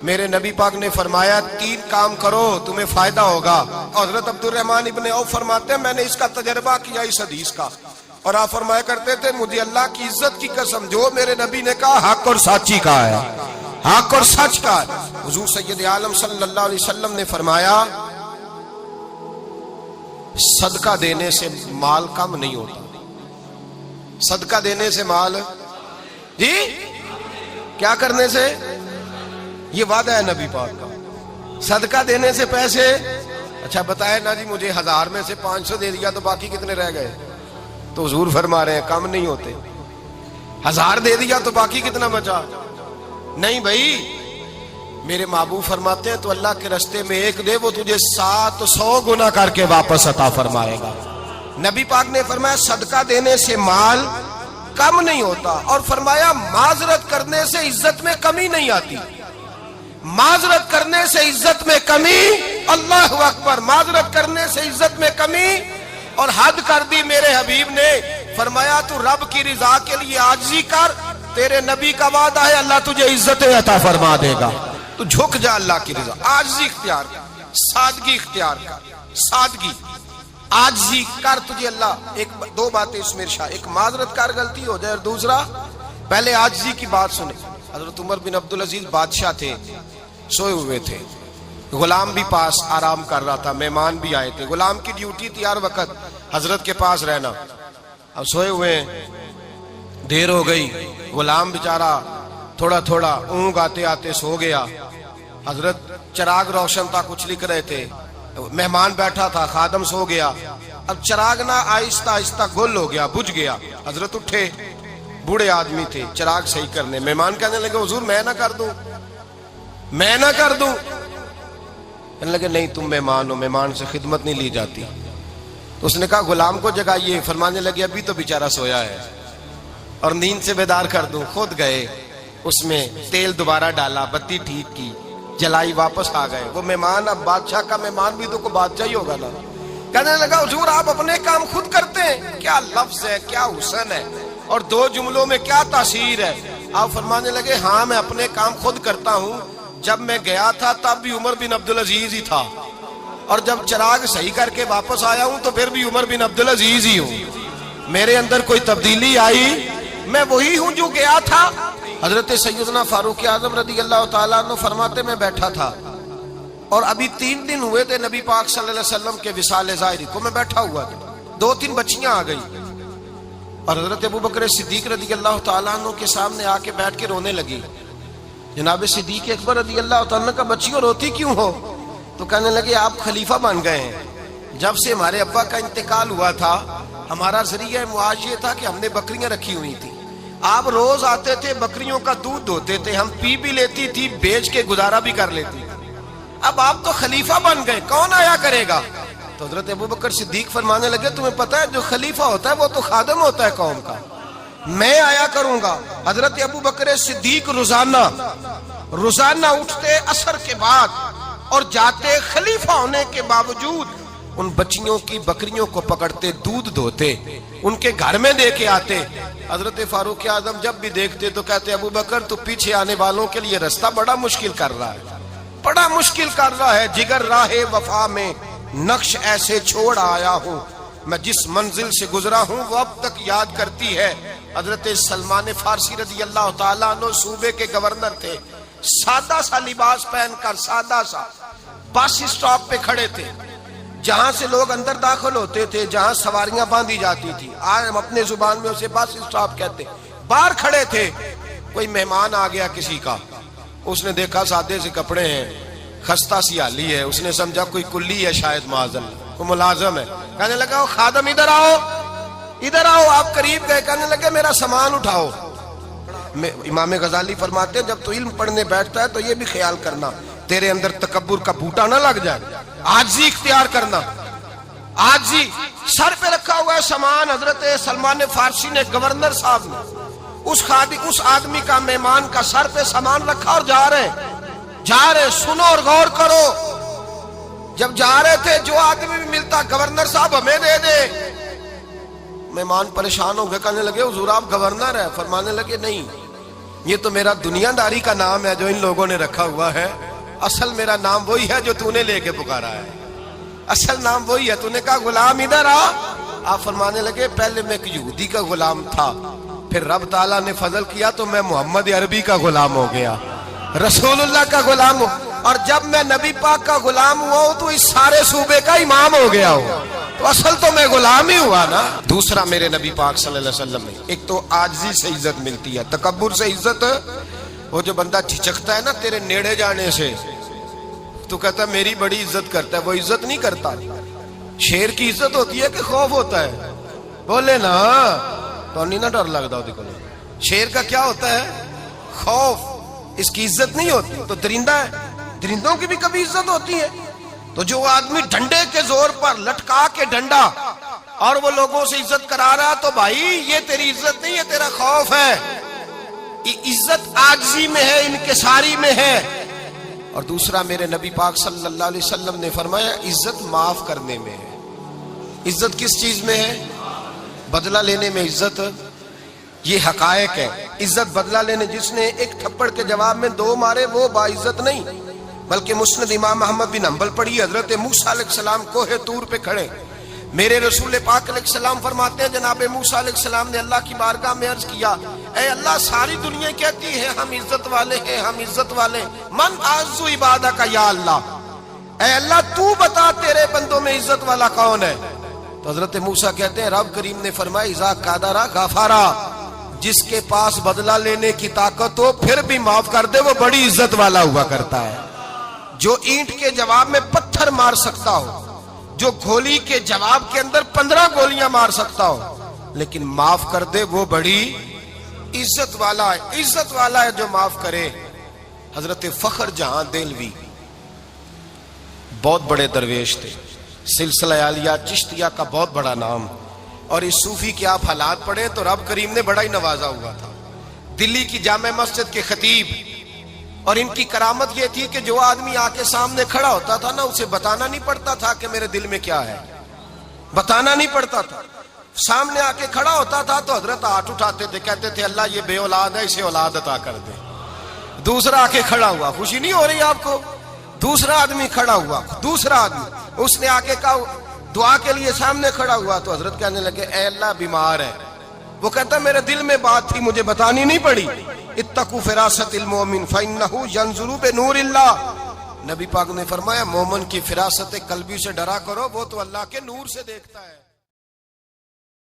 میرے نبی پاک نے فرمایا 3 کام کرو تمہیں فائدہ ہوگا۔ حضرت عبدالرحمن ابن عوف فرماتے ہیں میں نے اس کا تجربہ کیا اس حدیث کا، اور آپ فرمایا کرتے تھے مجھے اللہ کی عزت کی قسم جو میرے نبی نے کہا حق اور سچی کہا ہے، حق اور سچ کا ہے۔ حضور سید عالم صلی اللہ علیہ وسلم نے فرمایا صدقہ دینے سے مال کم نہیں ہوتا۔ صدقہ دینے سے مال جی کیا کرنے سے؟ یہ وعدہ ہے نبی پاک کا، صدقہ دینے سے پیسے۔ اچھا بتائے نا جی مجھے 1000 میں سے 500 دے دیا تو باقی کتنے رہ گئے؟ تو حضور فرما رہے ہیں کم نہیں ہوتے۔ 1000 دے دیا تو باقی کتنا بچا؟ نہیں بھائی، میرے محبوب فرماتے ہیں تو اللہ کے رستے میں 1 دے وہ تجھے 700 گنا کر کے واپس عطا فرمائے گا۔ نبی پاک نے فرمایا صدقہ دینے سے مال کم نہیں ہوتا، اور فرمایا معذرت کرنے سے عزت میں کمی نہیں آتی۔ معذرت کرنے سے عزت میں کمی، اللہ اکبر، معذرت کرنے سے عزت میں کمی، اور حد کر دی میرے حبیب نے۔ فرمایا تو رب کی رضا کے لیے عاجزی کر، تیرے نبی کا وعدہ ہے اللہ تجھے عزت عطا فرما دے گا۔ تو جھک جا اللہ کی رضا، عاجزی اختیار کر، سادگی اختیار کر، سادگی عاجزی کر، تجھے اللہ 2 باتیں اس میں ارشاد، ایک معذرت کر غلطی ہو جائے، اور دوسرا پہلے عاجزی کی بات سنے۔ حضرت عمر بن عبدالعزیز بادشاہ تھے، سوئے ہوئے تھے، غلام بھی پاس آرام کر رہا تھا، مہمان بھی آئے تھے، غلام کی ڈیوٹی تھی ہر وقت حضرت کے پاس رہنا۔ اب سوئے ہوئے دیر ہو گئی، غلام بیچارہ تھوڑا تھوڑا اونگ آتے آتے سو گیا۔ حضرت چراغ روشن تھا، کچھ لکھ رہے تھے، مہمان بیٹھا تھا، خادم سو گیا۔ اب چراغ نہ آہستہ آہستہ گل ہو گیا، بجھ گیا۔ حضرت اٹھے، بوڑھے آدمی تھے، چراغ صحیح کرنے۔ مہمان کہنے لگے حضور میں نہ کر دوں، میں نہ کر دوں؟ کہنے لگے نہیں تم مہمان ہو، مہمان سے خدمت نہیں لی جاتی۔ تو اس نے کہا غلام کو جگائیے۔ فرمانے لگے ابھی تو بیچارہ سویا ہے اور نیند سے بیدار کر دوں۔ خود گئے، اس میں تیل دوبارہ ڈالا، بتی ٹھیک کی، جلائی، واپس آ گئے۔ وہ مہمان اب بادشاہ کا مہمان بھی تو کوئی بادشاہ ہی ہوگا نا۔ کہنے لگا حضور آپ اپنے کام خود کرتے ہیں؟ کیا لفظ ہے، کیا حسن ہے، اور 2 جملوں میں کیا تاثیر ہے۔ آپ فرمانے لگے ہاں میں اپنے کام خود کرتا ہوں، جب میں گیا تھا تب بھی عمر بن عبدالعزیز ہی تھا، اور جب چراغ صحیح کر کے واپس آیا ہوں تو پھر بھی عمر بن عبدالعزیز ہی ہوں۔ میرے اندر کوئی تبدیلی آئی؟ میں وہی ہوں جو گیا تھا۔ حضرت سیدنا فاروق اعظم رضی اللہ تعالیٰ عنہ فرماتے میں بیٹھا تھا، اور ابھی 3 دن ہوئے تھے نبی پاک صلی اللہ علیہ وسلم کے وصال ظاہری کو، میں بیٹھا ہوا تھا، 2-3 بچیاں آ گئی، اور حضرت ابو بکر صدیق رضی اللہ تعالیٰ عنہ کے سامنے آ کے بیٹھ کے رونے لگی۔ جناب صدیق اکبر رضی اللہ تعالیٰ کا بچیوں روتی کیوں ہو؟ تو کہنے لگے آپ خلیفہ بن گئے ہیں، جب سے ہمارے ابا کا انتقال ہوا تھا ہمارا ذریعہ معاش یہ تھا کہ ہم نے بکریاں رکھی ہوئی تھی، آپ روز آتے تھے بکریوں کا دودھ دھوتے تھے، ہم پی بھی لیتی تھی، بیچ کے گزارا بھی کر لیتی، اب آپ تو خلیفہ بن گئے، کون آیا کرے گا؟ تو حضرت ابو بکر صدیق فرمانے لگے تمہیں پتہ ہے جو خلیفہ ہوتا ہے وہ تو خادم ہوتا ہے قوم کا، میں آیا کروں گا۔ حضرت ابو بکر صدیق روزانہ اٹھتے عصر کے بعد اور جاتے، خلیفہ ہونے کے باوجود ان بچیوں کی بکریوں کو پکڑتے، دودھ دھوتے، ان کے گھر میں دے کے آتے۔ حضرت فاروق اعظم جب بھی دیکھتے تو کہتے ابو بکر تو پیچھے آنے والوں کے لیے رستہ بڑا مشکل کر رہا ہے، بڑا مشکل کر رہا ہے، جگر راہ وفا میں نقش ایسے چھوڑ آیا ہوں، میں جس منزل سے گزرا ہوں وہ اب تک یاد کرتی ہے۔ حضرت سلمان فارسی رضی اللہ تعالیٰ عنہ صوبے کے گورنر تھے، سادہ سا لباس پہن کر، سادہ سا، بس اسٹاپ پہ کھڑے تھے، جہاں سے لوگ اندر داخل ہوتے تھے، جہاں سواریاں باندھی جاتی تھی، آج ہم اپنے زبان میں اسے بس اسٹاپ کہتے، باہر کھڑے تھے۔ کوئی مہمان آ گیا کسی کا، اس نے دیکھا سادے سے کپڑے ہیں، خستہ سی حالی ہے، اس نے سمجھا کوئی کلی ہے شاید، معاذاللہ کوئی ملازم ہے، کہنے لگا خادم ادھر آؤ، ادھر آؤ۔ آپ قریب گئے، کہنے لگے میرا سامان اٹھاؤ۔ امام غزالی فرماتے ہیں جب تو علم پڑھنے بیٹھتا ہے تو یہ بھی خیال کرنا تیرے اندر تکبر کا بوٹا نہ لگ جائے، عاجزی اختیار کرنا، عاجزی۔ سر پہ رکھا ہوا ہے سامان، حضرت سلمان فارسی نے، گورنر صاحب نے، اس آدمی کا، مہمان کا سر پہ سامان رکھا اور جا رہے، سنو اور غور کرو، جب جا رہے تھے جو آدمی بھی ملتا گورنر صاحب ہمیں دے دے۔ مہمان پریشان ہو گئے، کہنے لگے حضور آپ گورنر ہے؟ فرمانے لگے نہیں، یہ تو میرا دنیا داری کا نام ہے جو ان لوگوں نے رکھا ہوا ہے، اصل میرا نام وہی ہے جو تو نے لے کے پکارا ہے، اصل نام وہی ہے۔ تو نے کہا غلام ادھر آ، آپ فرمانے لگے پہلے میں ایک یہودی کا غلام تھا، پھر رب تعالیٰ نے فضل کیا تو میں محمد عربی کا غلام ہو گیا، رسول اللہ کا غلام ہوں، اور جب میں نبی پاک کا غلام ہوا ہوں تو اس سارے صوبے کا امام ہو گیا ہوں، تو اصل تو میں غلام ہی ہوا نا۔ دوسرا میرے نبی پاک صلی اللہ علیہ وسلم نے ایک تو عاجزی سے عزت ملتی ہے، تکبر سے عزت، وہ جو بندہ جھجکتا ہے نا تیرے نیڑے جانے سے، تو کہتا ہے میری بڑی عزت کرتا ہے، وہ عزت نہیں کرتا۔ شیر کی عزت ہوتی ہے کہ خوف ہوتا ہے؟ بولے نا، تو نہیں نہ ڈر لگتا ہوتی کو۔ شیر کا کیا ہوتا ہے؟ خوف، اس کی عزت نہیں ہوتی۔ تو درندہ ہے، درندوں کی بھی کبھی عزت ہوتی ہے؟ تو جو آدمی ڈنڈے کے زور پر لٹکا کے ڈنڈا اور وہ لوگوں سے عزت کرا رہا، تو بھائی یہ تیری عزت نہیں ہے، تیرا خوف ہے۔ عزت عاجزی میں ہے، انکساری میں ہے۔ اور دوسرا میرے نبی پاک صلی اللہ علیہ وسلم نے فرمایا عزت معاف کرنے میں ہے۔ عزت کس چیز میں ہے؟ بدلہ لینے میں عزت۔ یہ حقائق ہے، عزت بدلہ لینے، جس نے ایک تھپڑ کے جواب میں 2 مارے وہ باعزت نہیں، بلکہ مسند امام احمد بن حنبل پڑھی، حضرت موسیٰ علیہ السلام کوہ طور پہ کھڑے، میرے رسول پاک علیہ السلام فرماتے ہیں جناب موسیٰ علیہ السلام نے اللہ کی بارگاہ میں عرض کیا، اے اللہ ساری دنیا کہتی ہے ہم عزت والے ہیں، ہم عزت والے، من اعز عبادہ کا یا اللہ، اے اللہ تو بتا تیرے بندوں میں عزت والا کون ہے؟ تو حضرت موسیٰ کہتے ہیں رب کریم نے فرمایا اذا قادرا غفارا، جس کے پاس بدلہ لینے کی طاقت ہو پھر بھی معاف کر دے وہ بڑی عزت والا ہوا کرتا ہے۔ جو اینٹ کے جواب میں پتھر مار سکتا ہو، جو گولی کے جواب کے اندر 15 گولیاں مار سکتا ہو، لیکن معاف کر دے وہ بڑی عزت والا ہے۔ عزت والا ہے جو معاف کرے۔ حضرت فخر جہاں دہلوی بہت بڑے درویش تھے، سلسلہ عالیہ چشتیہ کا بہت بڑا نام، اور اس صوفی کے آپ حالات پڑھیں تو رب کریم نے بڑا ہی نوازا ہوا تھا۔ دلی کی جامع مسجد کے خطیب، اور ان کی کرامت یہ تھی کہ جو آدمی آ کے سامنے کھڑا ہوتا تھا نا اسے بتانا نہیں پڑتا تھا کہ میرے دل میں کیا ہے، بتانا نہیں پڑتا تھا۔ سامنے آ کے کھڑا ہوتا تھا تو حضرت ہاتھ اٹھاتے تھے، کہتے تھے اللہ یہ بے اولاد ہے اسے اولاد عطا کر دے۔ دوسرا آ کے کھڑا ہوا، خوشی نہیں ہو رہی آپ کو؟ دوسرا آدمی کھڑا ہوا، دوسرا آدمی، اس نے آ کے کہا دعا کے لیے سامنے کھڑا ہوا تو حضرت کہنے لگے اے اللہ بیمار ہے، وہ کہتا میرے دل میں بات تھی مجھے بتانی نہیں پڑی، اتقوا فراست المومن فإنہ ینظر بنور اللہ، نبی پاک نے فرمایا مومن کی فراست قلبی سے ڈرا کرو، وہ تو اللہ کے نور سے دیکھتا ہے۔